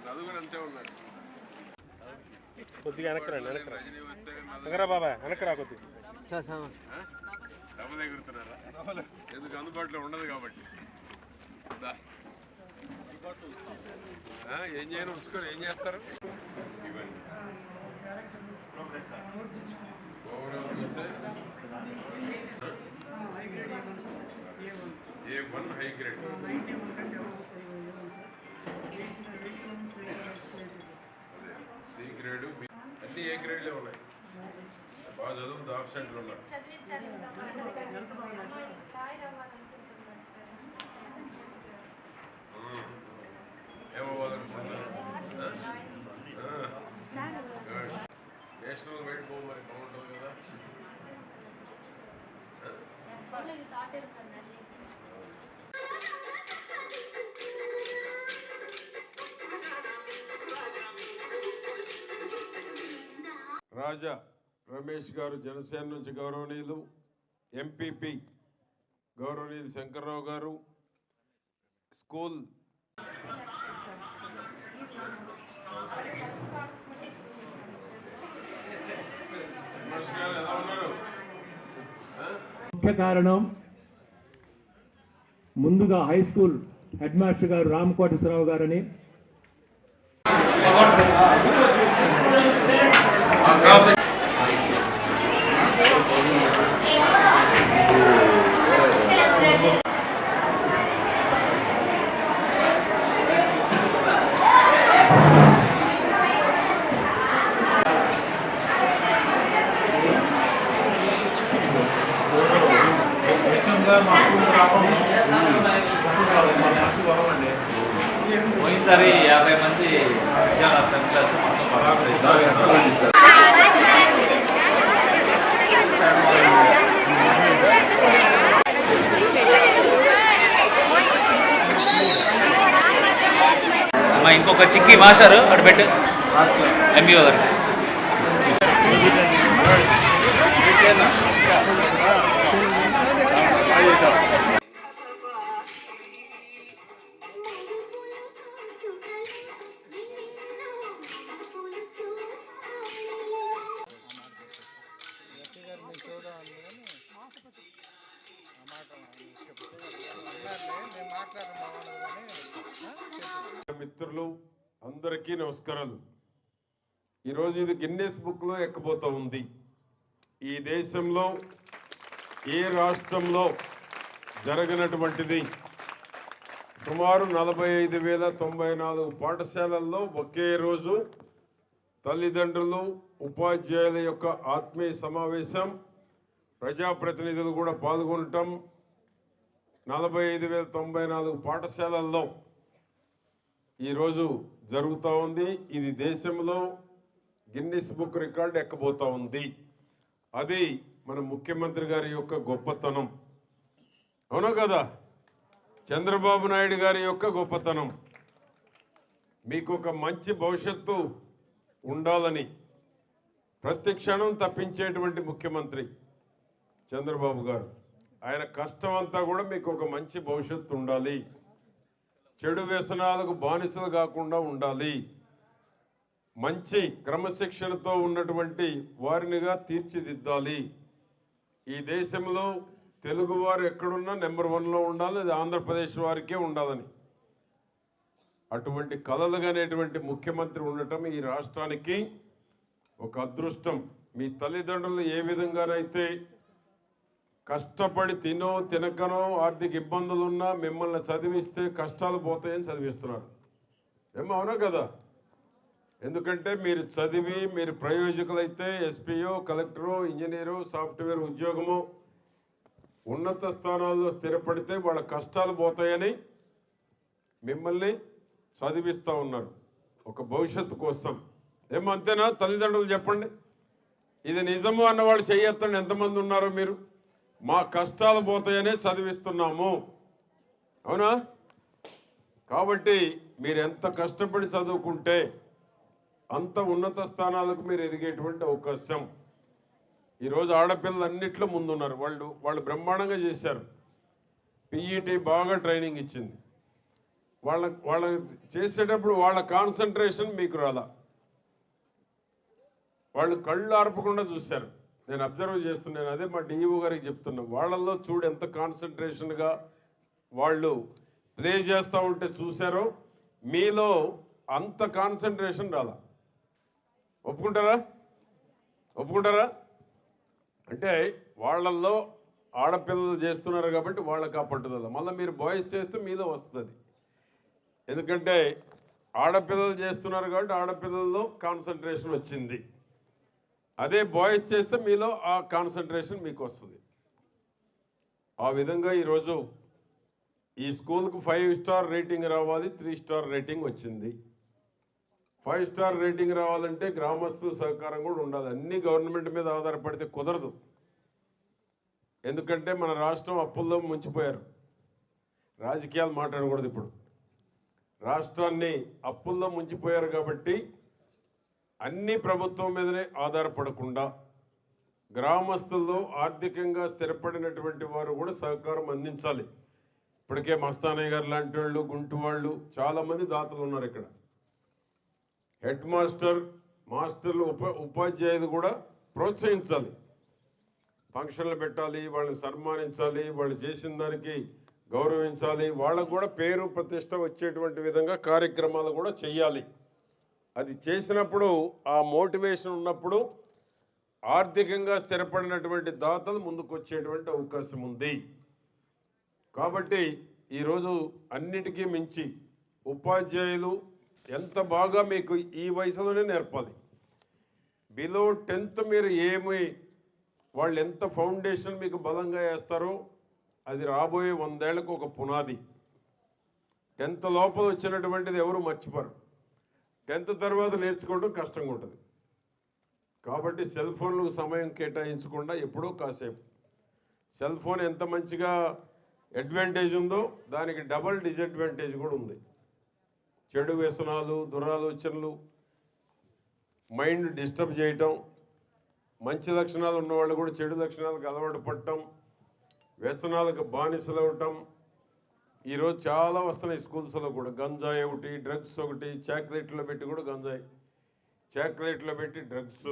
నలుగురు అంతే ఉన్నారు. కొద్దిగా వెనకరా బాబా, వెనకరా కొద్దిగా. డబ్బులు ఎగురుతున్నారా? ఎందుకు అందుబాటులో ఉండదు కాబట్టి. ఏం చేయను ఉంచుకొని ఏం చేస్తారు? ఇవన్నీ A1 high grade, C grade, అన్ని ఏ గ్రేడ్లే ఉన్నాయి. బాగా చదువుతూ ఆబ్సెంట్లు ఉన్నారు. ఏమవ్వాలనుకుంటున్నారు? నేషనల్ వైడ్ పో, మరి బాగుంటుంది కదా. రాజా రమేష్ గారు జనసేన నుంచి గౌరవనీయులు, ఎంపీపీ గౌరవనీయులు శంకర్రావు గారు, స్కూల్ ముఖ్య కారణం ముందుగా హై స్కూల్ హెడ్ మాస్టర్ గారు రామకోటేశ్వరరావు గారని, పోయినసారి 50 మంది అమ్మా, ఇంకొక చిక్కి మాస్టారు అటు పెట్టు ఎంబీఓ గారు. మిత్రులు అందరికీ నమస్కారాలు. ఈరోజు ఇది గిన్నెస్ బుక్లో ఎక్కబోతూ ఉంది. ఈ దేశంలో ఏ రాష్ట్రంలో జరగనటువంటిది. సుమారు 45,094 పాఠశాలల్లో ఒకే రోజు తల్లిదండ్రులు, ఉపాధ్యాయుల యొక్క ఆత్మీయ సమావేశం, ప్రజాప్రతినిధులు కూడా పాల్గొనటం 45,094 పాఠశాలల్లో ఈరోజు జరుగుతూ ఉంది. ఇది దేశంలో గిన్నిస్ బుక్ రికార్డు ఎక్కబోతూ ఉంది. అది మన ముఖ్యమంత్రి గారి యొక్క గొప్పతనం, అవునా కదా? చంద్రబాబు నాయుడు గారి యొక్క గొప్పతనం. మీకు ఒక మంచి భవిష్యత్తు ఉండాలని ప్రతి క్షణం తప్పించేటువంటి ముఖ్యమంత్రి చంద్రబాబు గారు. ఆయన కష్టం అంతా కూడా మీకు ఒక మంచి భవిష్యత్తు ఉండాలి, చెడు వ్యసనాలకు బానిసలు కాకుండా ఉండాలి, మంచి క్రమశిక్షణతో ఉన్నటువంటి వారినిగా తీర్చిదిద్దాలి. ఈ దేశంలో తెలుగువారు ఎక్కడున్నా నెంబర్ 1లో ఉండాలి, అది ఆంధ్రప్రదేశ్ వారికే ఉండాలని అటువంటి కలలుగానేటువంటి ముఖ్యమంత్రి ఉండటం ఈ రాష్ట్రానికి ఒక అదృష్టం. మీ తల్లిదండ్రులు ఏ విధంగానైతే కష్టపడి తినకనో ఆర్థిక ఇబ్బందులు ఉన్నా మిమ్మల్ని చదివిస్తే కష్టాలు పోతాయని చదివిస్తున్నారు. ఏమో అవునా కదా? ఎందుకంటే మీరు చదివి మీరు ప్రయోజకులైతే ఎస్పీఓ, కలెక్టరో, ఇంజనీరో, సాఫ్ట్వేర్ ఉద్యోగమో ఉన్నత స్థానాల్లో స్థిరపడితే వాళ్ళ కష్టాలు పోతాయని మిమ్మల్ని చదివిస్తూ ఉన్నారు ఒక భవిష్యత్తు కోసం. ఏమో అంతేనా? తల్లిదండ్రులు చెప్పండి, ఇది నిజము అన్నవాళ్ళు చెయ్యొద్దండి. ఎంతమంది ఉన్నారో మీరు? మా కష్టాలు పోతాయనే చదివిస్తున్నాము, అవునా? కాబట్టి మీరు ఎంత కష్టపడి చదువుకుంటే అంత ఉన్నత స్థానాలకు మీరు ఎదిగేటువంటి అవకాశం. ఈరోజు ఆడపిల్లలు అన్నిట్లో ముందున్నారు. వాళ్ళు బ్రహ్మాండంగా చేశారు. పీఈటీ బాగా ట్రైనింగ్ ఇచ్చింది. వాళ్ళ చేసేటప్పుడు వాళ్ళ కాన్సన్ట్రేషన్ మీకు రాలా, వాళ్ళు కళ్ళు ఆర్పకుండా చూశారు. నేను అబ్జర్వ్ చేస్తున్నాను, అదే మా డిఈఓ గారికి చెప్తున్నా, వాళ్ళల్లో చూడు ఎంత కాన్సన్ట్రేషన్గా వాళ్ళు ప్లే చేస్తూ ఉంటే చూశారో, మీలో అంత కాన్సన్ట్రేషన్ రాలా. ఒప్పుకుంటారా? అంటే వాళ్ళల్లో ఆడపిల్లలు చేస్తున్నారు కాబట్టి వాళ్ళకి ఆ పట్టుదల. మళ్ళీ మీరు బాయ్స్ చేస్తే మీలో వస్తుంది, ఎందుకంటే ఆడపిల్లలు చేస్తున్నారు కాబట్టి ఆడపిల్లల్లో కాన్సన్ట్రేషన్ వచ్చింది. అదే బాయ్స్ చేస్తే మీలో ఆ కాన్సన్ట్రేషన్ మీకు వస్తుంది. ఆ విధంగా ఈరోజు ఈ స్కూల్కు 5 స్టార్ రేటింగ్ రావాలి, 3 స్టార్ రేటింగ్ వచ్చింది. 5 స్టార్ రేటింగ్ రావాలంటే గ్రామస్తుల సహకారం కూడా ఉండాలి. అన్ని గవర్నమెంట్ మీద ఆధారపడితే కుదరదు, ఎందుకంటే మన రాష్ట్రం అప్పుల్లో ముంచిపోయారు. రాజకీయాలు మాట్లాడకూడదు ఇప్పుడు. రాష్ట్రాన్ని అప్పుల్లో ముంచిపోయారు కాబట్టి అన్ని ప్రభుత్వం మీదనే ఆధారపడకుండా గ్రామస్తుల్లో ఆర్థికంగా స్థిరపడినటువంటి వారు కూడా సహకారం అందించాలి. ఇప్పటికే మస్తానయ్య గారు లాంటి వాళ్ళు, గుంటు వాళ్ళు, చాలామంది దాతలు ఉన్నారు ఇక్కడ. హెడ్ మాస్టర్లు ఉపాధ్యాయులు కూడా ప్రోత్సహించాలి, ఫంక్షన్లు పెట్టాలి, వాళ్ళని సన్మానించాలి, వాళ్ళు చేసిన దానికి గౌరవించాలి, వాళ్ళకు కూడా పేరు ప్రతిష్ట వచ్చేటువంటి విధంగా కార్యక్రమాలు కూడా చేయాలి. అది చేసినప్పుడు ఆ మోటివేషన్ ఉన్నప్పుడు ఆర్థికంగా స్థిరపడినటువంటి దాతలు ముందుకు వచ్చేటువంటి అవకాశం ఉంది. కాబట్టి ఈరోజు అన్నిటికీ మించి ఉపాధ్యాయులు ఎంత బాగా మీకు ఈ వయసులోనే నేర్పాలి. బిలో 10th మీరు వాళ్ళు ఎంత ఫౌండేషన్ మీకు బలంగా వేస్తారో అది రాబోయే 100 ఏళ్లకు ఒక పునాది. 10th లోపల వచ్చినటువంటిది ఎవరు మర్చిపోరు. 10th తర్వాత నేర్చుకోవడం కష్టంగా ఉంటుంది. కాబట్టి సెల్ ఫోన్లకు సమయం కేటాయించకుండా ఎప్పుడో కాసేపు. సెల్ ఫోన్ ఎంత మంచిగా అడ్వాంటేజ్ ఉందో దానికి డబల్ డిసడ్వాంటేజ్ కూడా ఉంది. చెడు వ్యసనాలు, దురాలోచనలు, మైండ్ డిస్టర్బ్ చేయటం, మంచి లక్షణాలు ఉన్నవాళ్ళు కూడా చెడు లక్షణాలకు అలవాటు పడటం, వ్యసనాలకు బానిసలు అవటం ఈరోజు చాలా వస్తున్నాయి. స్కూల్స్లో కూడా గంజాయి ఒకటి, డ్రగ్స్ ఒకటి, చాక్లెట్లో పెట్టి కూడా గంజాయి, చాక్లెట్లో పెట్టి డ్రగ్స్,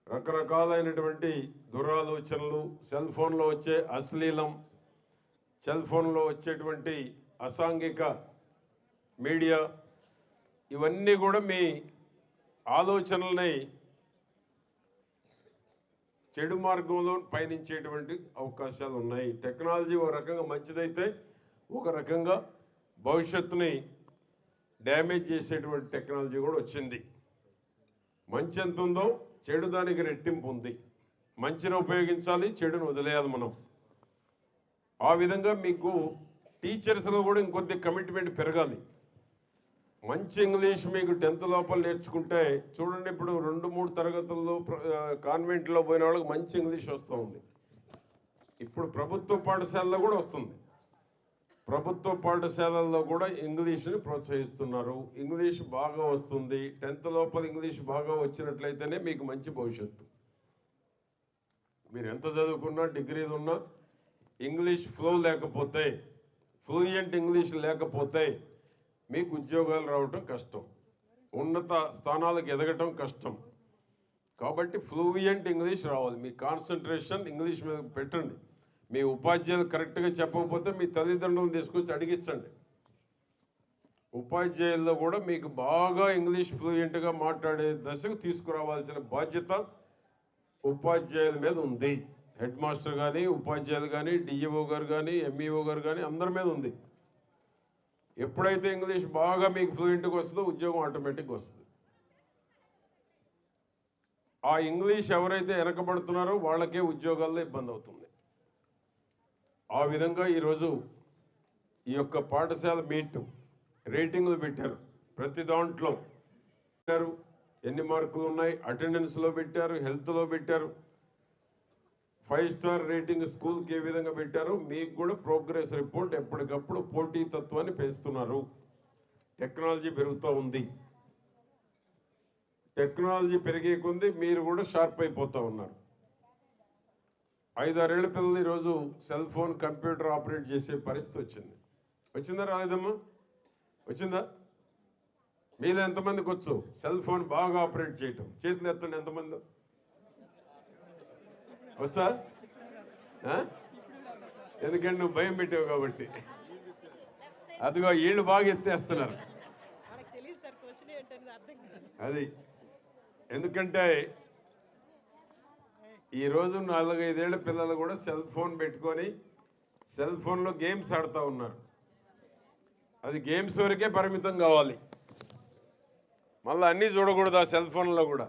రకరకాలైనటువంటి దురాలోచనలు, సెల్ ఫోన్లో వచ్చే అశ్లీలం, సెల్ ఫోన్లో వచ్చేటువంటి అసాంఘిక మీడియా, ఇవన్నీ కూడా మీ ఆలోచనల్ని చెడు మార్గంలో పయనించేటువంటి అవకాశాలు ఉన్నాయి. టెక్నాలజీ ఒక రకంగా మంచిదైతే ఒక రకంగా భవిష్యత్తుని డ్యామేజ్ చేసేటువంటి టెక్నాలజీ కూడా వచ్చింది. మంచి ఎంత ఉందో చెడు దానికి రెట్టింపు ఉంది. మంచిని ఉపయోగించాలి, చెడును వదిలేయాలి మనం. ఆ విధంగా మీకు టీచర్స్లో కూడా ఇంకొద్ది కమిట్మెంట్ పెరగాలి. మంచి ఇంగ్లీష్ మీకు 10th లోపల నేర్చుకుంటే చూడండి, ఇప్పుడు 2-3 తరగతుల్లో కాన్వెంట్లో పోయిన వాళ్ళకి మంచి ఇంగ్లీష్ వస్తూ ఉంది. ఇప్పుడు ప్రభుత్వ పాఠశాలలో కూడా వస్తుంది. ప్రభుత్వ పాఠశాలల్లో కూడా ఇంగ్లీష్ని ప్రోత్సహిస్తున్నారు. ఇంగ్లీష్ బాగా వస్తుంది. 10th లోపల ఇంగ్లీష్ బాగా వచ్చినట్లయితేనే మీకు మంచి భవిష్యత్తు. మీరు ఎంత చదువుకున్నా, డిగ్రీలు ఉన్నా, ఇంగ్లీష్ ఫ్లో లేకపోతే, ఫ్లూయెంట్ ఇంగ్లీష్ లేకపోతే మీకు ఉద్యోగాలు రావటం కష్టం, ఉన్నత స్థానాలకు ఎదగటం కష్టం. కాబట్టి ఫ్లూయెంట్ ఇంగ్లీష్ రావాలి. మీ కాన్సన్ట్రేషన్ ఇంగ్లీష్ మీద పెట్టండి. మీ ఉపాధ్యాయులు కరెక్ట్గా చెప్పకపోతే మీ తల్లిదండ్రులను తీసుకొచ్చి అడిగించండి. ఉపాధ్యాయుల్లో కూడా మీకు బాగా ఇంగ్లీష్ ఫ్లూయెంట్గా మాట్లాడే దశకు తీసుకురావాల్సిన బాధ్యత ఉపాధ్యాయుల మీద ఉంది. హెడ్ మాస్టర్ కానీ, ఉపాధ్యాయులు కానీ, డిఈఓ గారు కానీ, ఎంఈఓ గారు కానీ అందరి మీద ఉంది. ఎప్పుడైతే ఇంగ్లీష్ బాగా మీకు ఫ్లూయెంట్గా వస్తుందో ఉద్యోగం ఆటోమేటిక్గా వస్తుంది. ఆ ఇంగ్లీష్ ఎవరైతే వెనకబడుతున్నారో వాళ్ళకే ఉద్యోగాల్లో ఇబ్బంది అవుతుంది. ఆ విధంగా ఈరోజు ఈ యొక్క పాఠశాల మీట్ రేటింగ్లు పెట్టారు. ప్రతి దాంట్లో పెట్టారు, ఎన్ని మార్కులు ఉన్నాయి, అటెండెన్స్లో పెట్టారు, హెల్త్లో పెట్టారు. 5 స్టార్ రేటింగ్ స్కూల్కి ఏ విధంగా పెట్టారో మీకు కూడా ప్రోగ్రెస్ రిపోర్ట్ ఎప్పటికప్పుడు పోటీతత్వాన్ని పెంచుతున్నారు. టెక్నాలజీ పెరుగుతూ ఉంది. టెక్నాలజీ పెరిగే కొద్దీ మీరు కూడా షార్ప్ అయిపోతూ ఉన్నారు. 5-6 ఏళ్ల పిల్లలు ఈరోజు సెల్ ఫోన్, కంప్యూటర్ ఆపరేట్ చేసే పరిస్థితి వచ్చిందా రాలేదమ్మా? వచ్చిందా? మీలో ఎంతమందికి వచ్చు సెల్ ఫోన్ బాగా ఆపరేట్ చేయటం? చేతులు ఎత్తండి, ఎంతమంది వచ్చా? ఎందుకంటే నువ్వు భయం పెట్టావు కాబట్టి. అదిగో వీళ్ళు బాగా ఎత్తేస్తున్నారు. అది ఎందుకంటే ఈరోజు 4-5 ఏళ్ల పిల్లలు కూడా సెల్ ఫోన్ పెట్టుకొని సెల్ ఫోన్లో గేమ్స్ ఆడుతూ ఉన్నారు. అది గేమ్స్ వరకే పరిమితం కావాలి, మళ్ళీ అన్నీ చూడకూడదు ఆ సెల్ ఫోన్లో కూడా.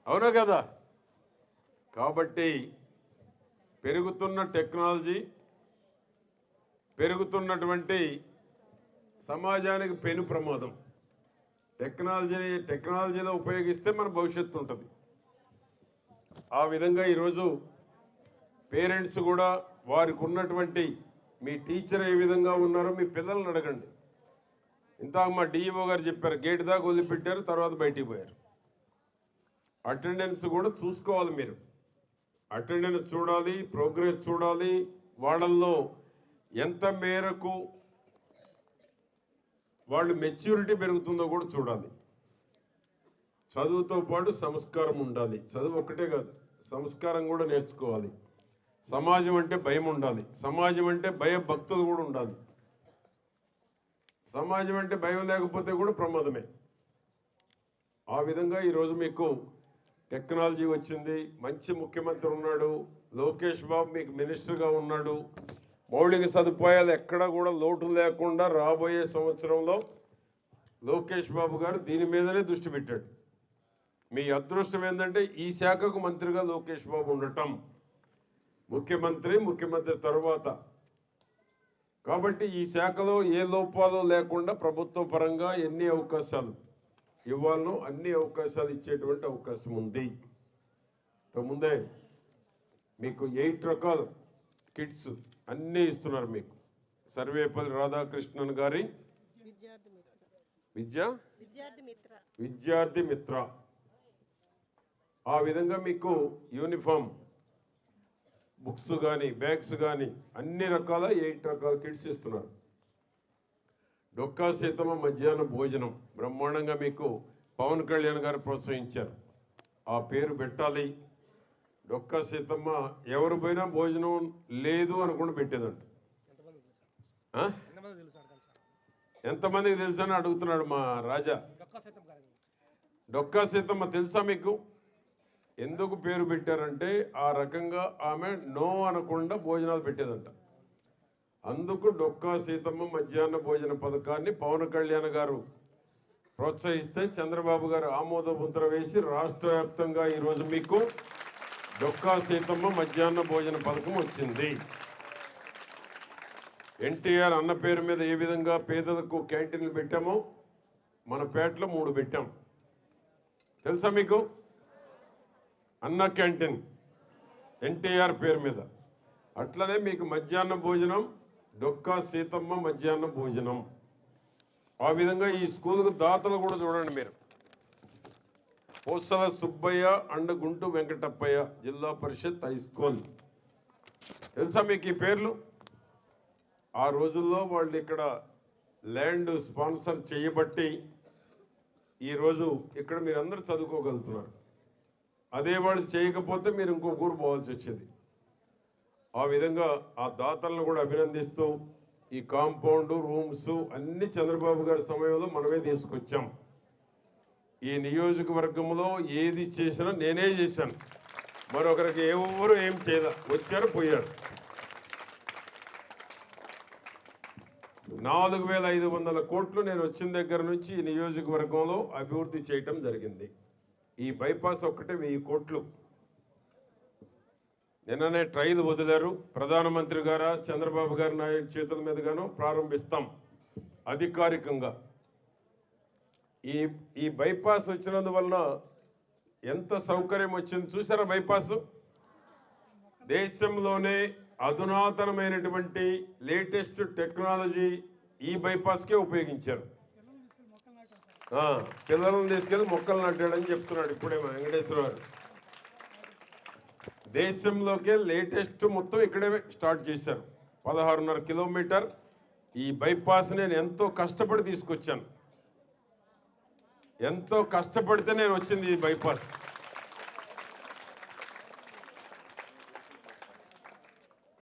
అవునా కదా? కాబట్టి పెరుగుతున్న టెక్నాలజీ, పెరుగుతున్నటువంటి సమాజానికి పెను ప్రమాదం. టెక్నాలజీలో ఉపయోగిస్తే మన భవిష్యత్తు ఉంటుంది. ఆ విధంగా ఈరోజు పేరెంట్స్ కూడా వారికి ఉన్నటువంటి, మీ టీచర్ ఏ విధంగా ఉన్నారో మీ పిల్లల్ని అడగండి. ఇంతకు మా డిఈఓ గారు చెప్పారు, గేట్ దాకా వదిలిపెట్టారు, తర్వాత బయటికి పోయారు. అటెండెన్స్ కూడా చూసుకోవాలి మీరు. అటెండెన్స్ చూడాలి, ప్రోగ్రెస్ చూడాలి, వాళ్ళల్లో ఎంత మేరకు వాళ్ళు మెచ్యూరిటీ పెరుగుతుందో కూడా చూడాలి. చదువుతో పాటు సంస్కారం ఉండాలి. చదువు ఒక్కటే కాదు, సంస్కారం కూడా నేర్చుకోవాలి. సమాజం అంటే భయం ఉండాలి. సమాజం అంటే భయభక్తులు కూడా ఉండాలి. సమాజం అంటే భయం లేకపోతే కూడా ప్రమాదమే. ఆ విధంగా ఈరోజు మీకు టెక్నాలజీ వచ్చింది, మంచి ముఖ్యమంత్రి ఉన్నాడు, లోకేష్ బాబు మీకు మినిస్టర్గా ఉన్నాడు. మౌలిక సదుపాయాలు ఎక్కడా కూడా లోటు లేకుండా రాబోయే సంవత్సరంలో లోకేష్ బాబు గారు దీని మీదనే దృష్టి పెట్టాడు. మీ అదృష్టం ఏంటంటే ఈ శాఖకు మంత్రిగా లోకేష్ బాబు ఉండటం, ముఖ్యమంత్రి తర్వాత. కాబట్టి ఈ శాఖలో ఏ లోపాలు లేకుండా ప్రభుత్వ పరంగా ఎన్ని అవకాశాలు ఇవ్వాలనో అన్ని అవకాశాలు ఇచ్చేటువంటి అవకాశం ఉంది. ముందే మీకు 8 రకాల కిట్స్ అన్నీ ఇస్తున్నారు. మీకు సర్వేపల్లి రాధాకృష్ణన్ గారి విద్యార్థి మిత్ర, ఆ విధంగా మీకు యూనిఫామ్, బుక్స్ కానీ బ్యాగ్స్ కానీ అన్ని రకాల 8 రకాల కిట్స్ ఇస్తున్నారు. డొక్కా సీతమ్మ మధ్యాహ్న భోజనం బ్రహ్మాండంగా మీకు పవన్ కళ్యాణ్ గారు ప్రోత్సహించారు. ఆ పేరు పెట్టాలి. డొక్కా సీతమ్మ ఎవరు పోయినా భోజనం లేదు అనుకుండా పెట్టేదంట. ఎంతమందికి తెలుసని అడుగుతున్నాడు మా రాజా. డొక్కా సీతమ్మ తెలుసా మీకు? ఎందుకు పేరు పెట్టారంటే ఆ రకంగా ఆమె నో అనకుండా భోజనాలు పెట్టేదంట. అందుకు డొక్కా సీతమ్మ మధ్యాహ్న భోజన పథకాన్ని పవన్ కళ్యాణ్ గారు ప్రోత్సహిస్తే చంద్రబాబు గారు ఆమోద ముద్ర వేసి రాష్ట్ర వ్యాప్తంగా ఈరోజు మీకు డొక్కా సీతమ్మ మధ్యాహ్న భోజన పథకం వచ్చింది. ఎన్టీఆర్ అన్న పేరు మీద ఏ విధంగా పేదలకు క్యాంటీన్లు పెట్టామో మన పేటలో 3 పెట్టాం. తెలుసా మీకు? అన్న క్యాంటీన్ ఎన్టీఆర్ పేరు మీద. అట్లనే మీకు మధ్యాహ్న భోజనం డొక్కా సీతమ్మ మధ్యాహ్న భోజనం. ఆ విధంగా ఈ స్కూల్కు దాతలు కూడా చూడండి మీరు. పోసల సుబ్బయ్య అండ్ గుంటు వెంకటప్పయ్య జిల్లా పరిషత్ హై స్కూల్. తెలుసా మీకు ఈ పేర్లు? ఆ రోజుల్లో వాళ్ళు ఇక్కడ ల్యాండ్ స్పాన్సర్ చేయబట్టి ఈరోజు ఇక్కడ మీరందరూ చదువుకోగలుగుతున్నారు. అదే వాళ్ళు చేయకపోతే మీరు ఇంకొక ఊరు పోవాల్సి వచ్చేది. ఆ విధంగా ఆ దాతలను కూడా అభినందిస్తూ ఈ కాంపౌండ్, రూమ్స్ అన్ని చంద్రబాబు గారి సమయంలో మనమే తీసుకొచ్చాం. ఈ నియోజకవర్గంలో ఏది చేసినా నేనే చేశాను. మరొకరికి ఎవరు ఏం చేయదా, వచ్చారు పోయారు. 4,500 కోట్లు నేను వచ్చిన దగ్గర నుంచి ఈ నియోజకవర్గంలో అభివృద్ధి చేయటం జరిగింది. ఈ బైపాస్ ఒక్కటే 1000 కోట్లు. నిన్ననే ట్రైల్ వదిలారు. ప్రధానమంత్రి గారు చంద్రబాబు గారి నాయుడు చేతుల మీదుగాను ప్రారంభిస్తాం అధికారికంగా. ఈ బైపాస్ వచ్చినందువలన ఎంత సౌకర్యం వచ్చింది చూసారా? బైపాస్ దేశంలోనే అధునాతనమైనటువంటి లేటెస్ట్ టెక్నాలజీ ఈ బైపాస్కే ఉపయోగించారు. పిల్లలను తీసుకెళ్ళి మొక్కలు నాటాడని చెప్తున్నాడు ఇప్పుడే మా వెంకటేశ్వర గారు. దేశంలోకే లేటెస్ట్ మొత్తం ఇక్కడే స్టార్ట్ చేశారు. 16.5 కిలోమీటర్ ఈ బైపాస్ నేను ఎంతో కష్టపడి తీసుకొచ్చాను. ఎంతో కష్టపడితే నేను వచ్చింది ఈ బైపాస్.